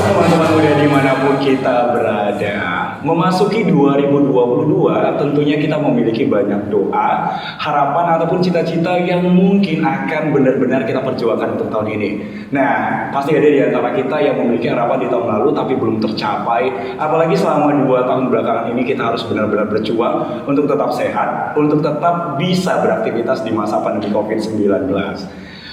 teman-teman muda dimanapun kita berada. Memasuki 2022, tentunya kita memiliki banyak doa, harapan ataupun cita-cita yang mungkin akan benar-benar kita perjuangkan untuk tahun ini. Nah, pasti ada di antara kita yang memiliki harapan di tahun lalu tapi belum tercapai. Apalagi selama 2 tahun belakangan ini kita harus benar-benar berjuang untuk tetap sehat, untuk tetap bisa beraktivitas di masa pandemi COVID-19.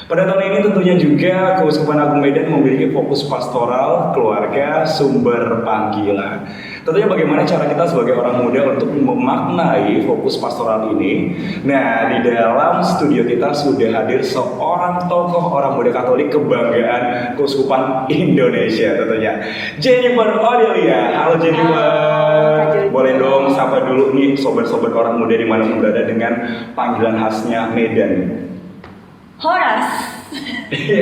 Pada tahun ini tentunya juga Keuskupan Agung Medan memiliki fokus pastoral, keluarga, sumber panggilan. Tentunya bagaimana cara kita sebagai orang muda untuk memaknai fokus pastoral ini. Nah, di dalam studio kita sudah hadir seorang tokoh orang muda Katolik kebanggaan Keuskupan Indonesia tentunya. Jennifer Odelia. Halo Jennifer. Boleh dong sapa dulu nih sobat-sobat orang muda di mana berada dengan panggilan khasnya Medan. Horas.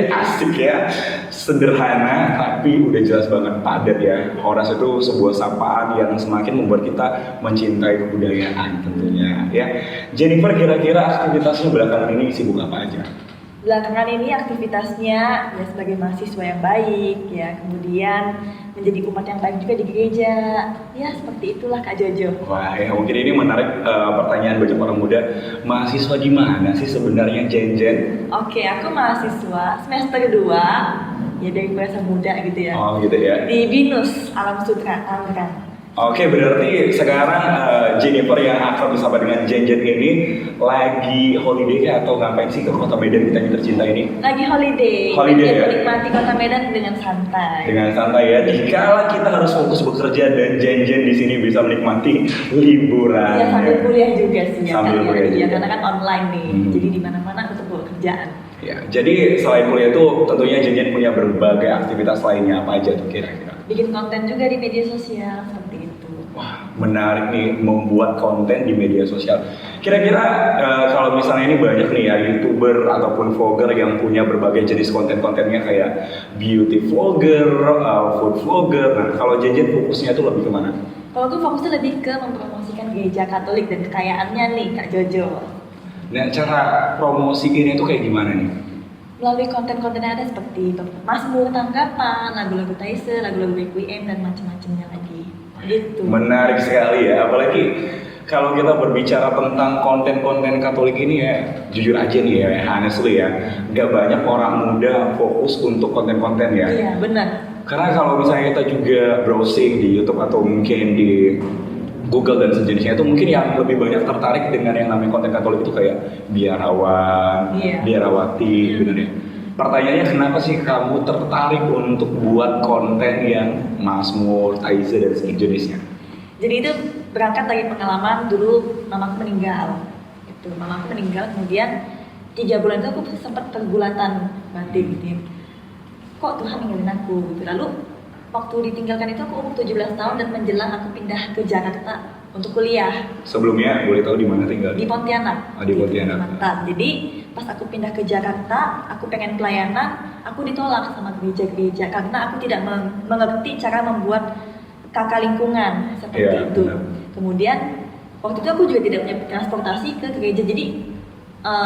Asik ya, sederhana tapi udah jelas banget padat ya. Horas itu sebuah sapaan yang semakin membuat kita mencintai kebudayaan tentunya ya. Jennifer, kira-kira aktivitasnya belakangan ini sibuk apa aja? Belakangan ini aktivitasnya ya sebagai mahasiswa yang baik ya, kemudian menjadi umat yang baik juga di gereja. Ya seperti itulah Kak Jojo. Wah ya, mungkin ini menarik pertanyaan banyak orang muda. Mahasiswa di mana sih sebenarnya Jen? Oke, aku mahasiswa semester 2 ya dari Bahasa Muda gitu ya. Oh gitu ya. Di BINUS Alam Sutra Tangerang. Oke, berarti sekarang Jennifer yang akrab bersama dengan Jen ini lagi holiday atau ngapain sih ke kota Medan kita yang tercinta ini? Lagi holiday ya? Menikmati kota Medan dengan santai. Dengan santai ya, dikala kita harus fokus bekerja dan Jen di sini bisa menikmati liburan. Ya sambil kuliah juga sih ya. Sambil kuliah juga. Karena kan online nih, jadi di mana-mana ketemu kerjaan. Ya, jadi selain kuliah itu tentunya Jen punya berbagai aktivitas lainnya, apa aja tuh kira-kira? Bikin konten juga di media sosial seperti itu. Wah, menarik nih membuat konten di media sosial. Kira-kira kalau misalnya ini banyak nih ya YouTuber ataupun vlogger yang punya berbagai jenis konten-kontennya kayak beauty vlogger, food vlogger. Nah, kalau Jen fokusnya tuh lebih kemana? Kalau tuh fokusnya lebih ke mempromosikan gereja Katolik dan kekayaannya nih Kak Jojo. Nah, cara promosi ini tuh kayak gimana nih? Melalui konten-konten yang ada seperti Mazmur tanggapan, lagu-lagu Taise, lagu-lagu Requiem dan macam-macamnya lagi. Gitu. Menarik sekali ya, apalagi kalau kita berbicara tentang konten-konten Katolik ini ya, jujur aja nih ya, honestly ya, gak banyak orang muda fokus untuk konten-konten ya. Iya, benar. Karena kalau misalnya kita juga browsing di YouTube atau mungkin di Google dan sejenisnya itu mungkin yang lebih banyak tertarik dengan yang namanya konten Katolik itu kayak biarawan, biarawati, bener ya. Pertanyaannya kenapa sih kamu tertarik untuk buat konten yang Mazmur, Taise dan sejenisnya? Jadi itu berangkat dari pengalaman dulu mamaku meninggal. Itu mamaku meninggal kemudian 3 bulan itu aku sempat pergulatan batin gitu ya. Kok Tuhan ninggalin aku gitu. Lalu waktu ditinggalkan itu aku umur 17 tahun dan menjelang aku pindah ke Jakarta untuk kuliah. Sebelumnya boleh tahu di mana tinggal? Di Pontianak. Oh, di Pontianak. Kalimantan. Jadi pas aku pindah ke Jakarta, aku pengen pelayanan, aku ditolak sama gereja-gereja karena aku tidak mengerti cara membuat kakak lingkungan seperti itu. Benar. Kemudian waktu itu aku juga tidak punya transportasi ke gereja, jadi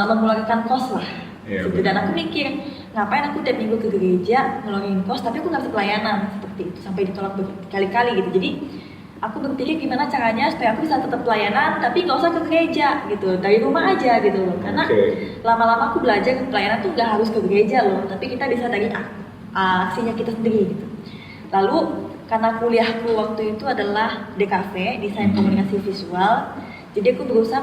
mengeluarkan kos lah. Gitu. Dan aku mikir, ngapain aku tiap minggu ke gereja ngeluarin kos, tapi aku nggak bisa pelayanan seperti itu sampai ditolak berkali-kali gitu. Jadi aku berpikir gimana caranya supaya aku bisa tetap pelayanan tapi nggak usah ke gereja gitu, dari rumah aja gitu loh. Karena lama-lama aku belajar pelayanan tuh nggak harus ke gereja loh, tapi kita bisa dari aksinya kita sendiri gitu. Lalu karena kuliahku waktu itu adalah DKV, Desain Komunikasi Visual, jadi aku berusaha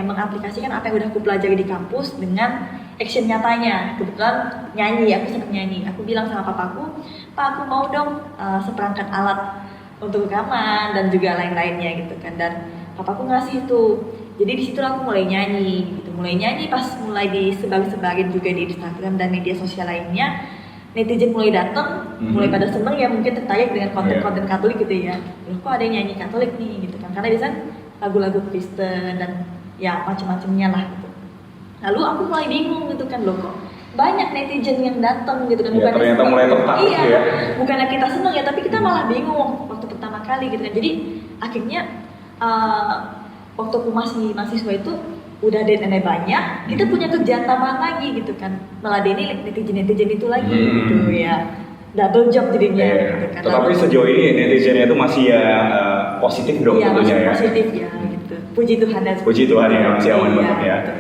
mengaplikasikan apa yang udah aku pelajari di kampus dengan action nyatanya. Kebetulan nyanyi, aku senang nyanyi. Aku bilang sama papaku, Pak aku mau dong seperangkat alat untuk rekaman dan juga lain-lainnya gitu kan. Dan papaku ngasih tuh. Jadi di situ aku mulai nyanyi gitu. Pas mulai disebar-sebarin juga di Instagram dan media sosial lainnya, netizen mulai datang, mulai pada seneng ya, mungkin tertarik dengan konten-konten Katolik gitu ya. Loh kok ada yang nyanyi Katolik nih gitu kan. Karena biasanya lagu-lagu Kristen dan ya macam-macamnya lah gitu. Lalu aku mulai bingung gitu kan, loh kok banyak netizen yang datang gitu kan. Ya, ternyata mulai tertarik ya. Bukannya kita seneng ya, tapi kita malah bingung waktu pertama kali gitu kan. Jadi akhirnya waktu aku masih mahasiswa itu udah DNA banyak, kita punya kerjaan tambahan lagi gitu kan, meladeni netizen itu lagi gitu ya. double job jadinya. Iya. Gitu kan. Tetapi Lalu- sejauh ini netizennya itu masih ya positif dong Iya, tentunya masih ya. positif ya gitu. Puji Tuhan dan Puji Tuhan ya, masih aman Iya, banget ya. gitu.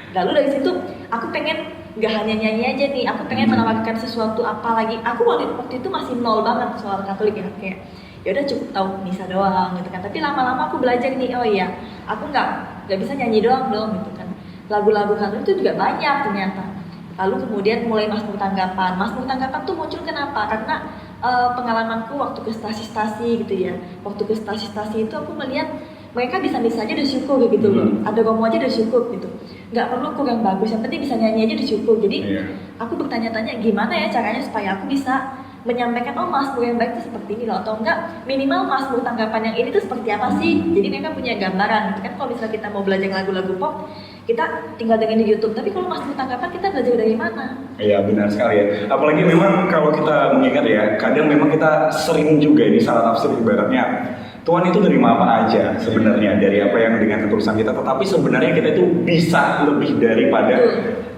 Lalu dari situ aku pengen nggak hanya nyanyi aja nih, aku pengen menawarkan sesuatu apa lagi. Aku waktu itu masih nol banget soal Katolik ya, kayak ya udah cukup tahu misa doang gitu kan. Tapi lama-lama aku belajar nih, oh iya, aku nggak bisa nyanyi doang dong gitu kan. Lagu-lagu Katolik itu juga banyak ternyata. Lalu kemudian mulai Mazmur Tanggapan. Mazmur Tanggapan tuh muncul kenapa? Karena pengalamanku waktu ke stasi-stasi gitu ya. Waktu ke stasi-stasi itu aku melihat mereka bisa-bisa aja udah syukur gitu loh. Ada romo aja udah syukur gitu. Nggak perlu kurang bagus, yang penting bisa nyanyi aja udah syukur. Jadi aku bertanya-tanya gimana ya caranya supaya aku bisa menyampaikan Mazmur yang baik itu seperti ini loh, atau enggak minimal Mazmur Tanggapan yang ini tuh seperti apa sih. Jadi mereka punya gambaran gitu kan. Kalau misalnya kita mau belajar lagu-lagu pop, kita tinggal dengerin di YouTube, tapi kalau Mazmur Tanggapan kita belajar dari mana? Iya benar sekali ya. Apalagi memang kalau kita mengingat ya, kadang memang kita sering juga ini salah tafsir ibaratnya Tuhan itu nerima apa aja sebenarnya dari apa yang dengan ketulusan kita, tetapi sebenarnya kita itu bisa lebih daripada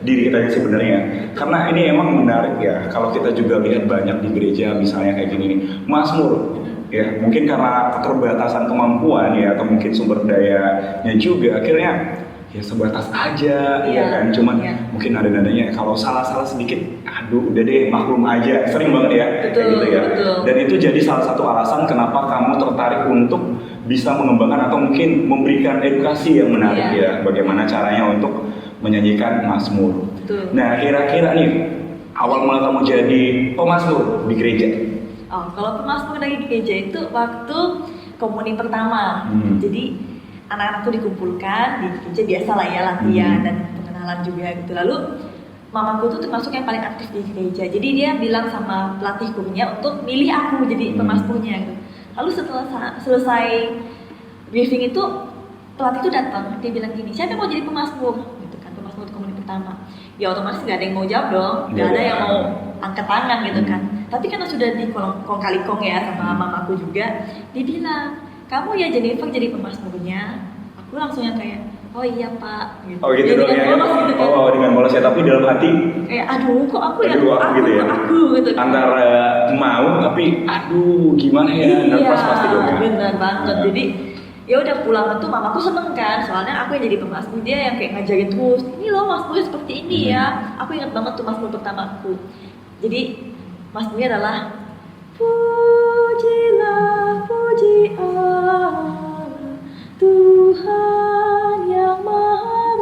diri kita yang sebenarnya. Karena ini emang menarik ya, kalau kita juga lihat banyak di gereja misalnya kayak gini nih, Mazmur ya mungkin karena keterbatasan kemampuan ya atau mungkin sumber dayanya juga akhirnya ya sebatas aja ya kan, cuman mungkin ada nadanya kalau salah-salah sedikit, aduh udah deh maklum aja, sering banget ya kayak gitu ya. Dan itu jadi salah satu alasan kenapa kamu tertarik untuk bisa mengembangkan atau mungkin memberikan edukasi yang menarik ya, bagaimana caranya untuk menyanyikan Mazmur. Nah kira-kira nih awal mula kamu jadi pemazmur di gereja? Oh, kalau pemazmur dari gereja itu waktu komuni pertama. Jadi anak-anakku dikumpulkan di gereja, biasa lah ya, latihan dan pengenalan juga gitu. Lalu mamaku tuh termasuk yang paling aktif di gereja. Jadi dia bilang sama pelatih kurnya untuk milih aku jadi pemazmurnya gitu. Lalu setelah selesai briefing itu pelatih itu datang, dia bilang gini, siapa yang mau jadi pemazmur? Gitu kan, pemazmur komuni pertama. Ya otomatis nggak ada yang mau jawab dong, nggak ada yang mau angkat tangan gitu kan. Tapi karena sudah di kong kali kong ya sama mamaku juga, dia bilang, kamu ya Jennifer jadi pemazmurnya. Aku langsung yang kayak, oh iya pak gitu. Oh gitu dong ya, gitu kan. oh dengan polos ya, tapi dalam hati kayak aduh kok aku ya, aduh, aku gitu ya. Aku gitu kan. Antara mau tapi aduh gimana ya, nervous pasti dong ya. Benar banget. Jadi ya udah pulang itu mamaku seneng kan, soalnya aku yang jadi pemazmur, dia yang kayak ngajarin terus, ini loh mazmurnya seperti ini ya. Aku ingat banget tuh mazmur pertamaku. Jadi mazmurnya adalah pujilah puji Allah Tuhan yang Maha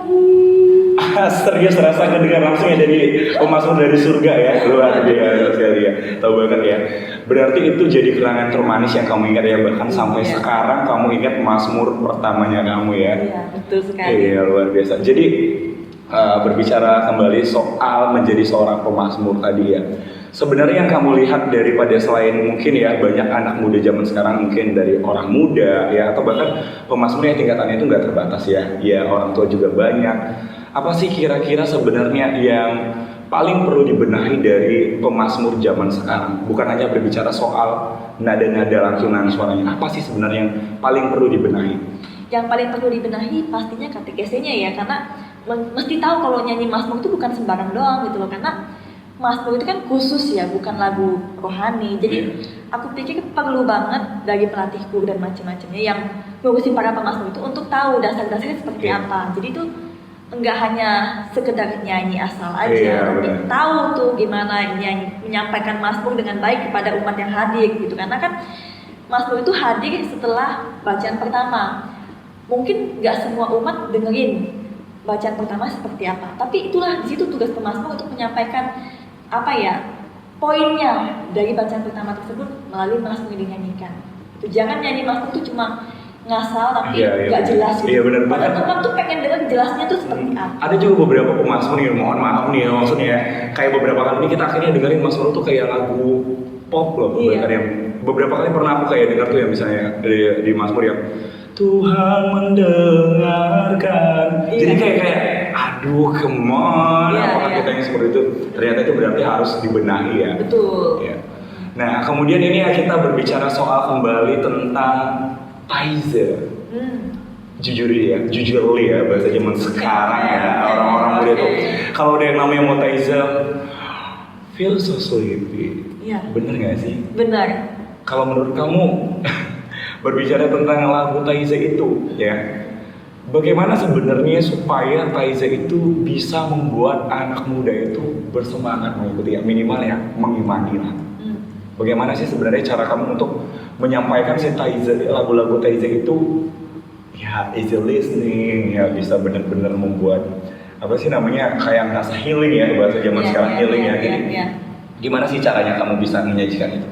Baik. Serius rasanya dengar langsung ya dari pemazmur dari surga ya, luar biasa sekali ya, tahu banget ya. Berarti itu jadi kenangan termanis yang kamu ingat ya, bahkan sampai sekarang kamu ingat mazmur pertamanya kamu ya. Iya betul sekali. Iya luar biasa. Jadi berbicara kembali soal menjadi seorang pemazmur tadi ya. Sebenarnya yang kamu lihat daripada selain mungkin ya banyak anak muda zaman sekarang, mungkin dari orang muda ya atau bahkan pemazmur yang tingkatannya itu nggak terbatas ya orang tua juga banyak. Apa sih kira-kira sebenarnya yang paling perlu dibenahi dari pemazmur zaman sekarang? Bukan hanya berbicara soal nada-nada lantunan suaranya, apa sih sebenarnya yang paling perlu dibenahi? Yang paling perlu dibenahi pastinya katekesenya ya, karena mesti tahu kalau nyanyi mazmur itu bukan sembarang doang gitu loh, karena mazmur itu kan khusus ya, bukan lagu rohani. Jadi aku pikir perlu banget dari pelatihku dan macam-macamnya yang ngurusin para pemazmur itu untuk tahu dasar-dasarnya seperti apa. Jadi itu enggak hanya sekedar nyanyi asal aja, tapi tahu tuh gimana nyanyi, menyampaikan mazmur dengan baik kepada umat yang hadir gitu. Karena kan mazmur itu hadir setelah bacaan pertama. Mungkin nggak semua umat dengerin bacaan pertama seperti apa, tapi itulah di situ tugas pemazmur untuk menyampaikan apa ya poinnya dari bacaan pertama tersebut melalui mazmur yang dinyanyikan. Jangan nyanyi mazmur itu cuma ngasal tapi nggak jelas gitu. Iya benar banget. Teman tuh pengen dengar jelasnya tuh seperti apa. Ada juga beberapa pemazmur nih, mohon maaf nih maksudnya kayak beberapa kali ini kita akhirnya dengerin mazmur tuh kayak lagu pop loh, yang beberapa kali pernah aku kayak dengar tuh ya misalnya di mazmur yang Tuhan mendengarkan. Jadi kayak aduh come on, apakah kita yang seperti itu? Ternyata itu berarti harus dibenahi ya. Betul. Ya. Nah kemudian ini ya kita berbicara soal kembali tentang tithe. Jujur ya bahasa zaman sekarang ya, orang-orang muda tuh kalau ada yang namanya mau tithe Feel so sleepy. Iya. Bener nggak sih? Benar. Kalau menurut kamu berbicara tentang lagu Taiza itu, ya, bagaimana sebenarnya supaya Taiza itu bisa membuat anak muda itu bersemangat mengikuti, ya, minimal ya mengimani lah. Bagaimana sih sebenarnya cara kamu untuk menyampaikan si Taiza, lagu-lagu Taiza itu, ya easy listening, ya bisa benar-benar membuat apa sih namanya kayak ngerasa healing ya, bahasa zaman sekarang healing ya, gitu. Gimana sih caranya kamu bisa menyajikan itu?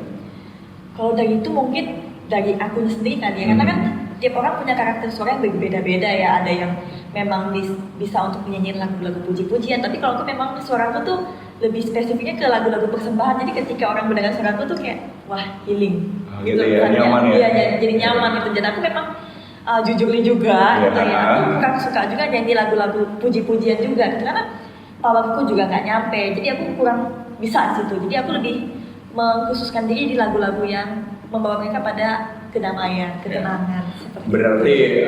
Kalau dari itu mungkin dari aku sendiri kan ya, karena kan tiap orang punya karakter suara yang berbeda-beda ya. Ada yang memang bisa untuk menyanyiin lagu-lagu puji-pujian, tapi kalau aku memang suaraku tuh lebih spesifiknya ke lagu-lagu persembahan. Jadi ketika orang mendengar suaraku tuh kayak wah healing. Gitu ya, nyaman ya. Iya, jadi nyaman gitu. Dan aku memang jujurnya juga gitu ya. Aku kurang suka juga nyanyi lagu-lagu puji-pujian juga gitu, karena powerku juga nggak nyampe. Jadi aku kurang bisa di situ. Jadi aku lebih mengkhususkan diri di lagu-lagu yang membawa mereka pada kedamaian, ketenangan. Berarti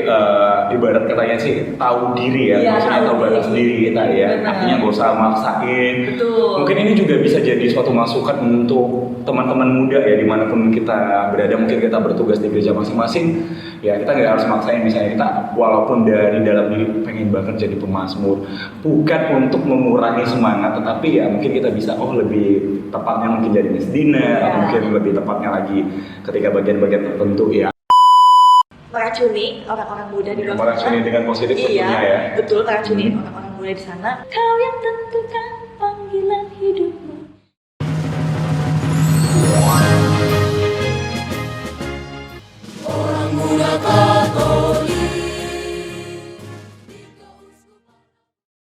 ibarat katanya sih tahu diri ya, maksudnya tahu batas diri kita ya. Artinya gak usah maksain. Betul. Mungkin ini juga bisa jadi suatu masukan untuk teman-teman muda ya, dimanapun kita berada. Mungkin kita bertugas di gereja masing-masing, ya kita nggak harus maksain. Misalnya kita walaupun dari dalam diri pengen banget jadi pemazmur, bukan untuk mengurangi semangat, tetapi ya mungkin kita bisa lebih tepatnya mungkin jadi Miss Dina, atau mungkin lebih tepatnya lagi ketika bagian-bagian tertentu ya. Meracuni orang-orang muda di luar sana. Meracuni dengan positif tentunya ya. Iya, betul, meracuni orang-orang muda di sana. Kau yang tentukan panggilan hidupmu.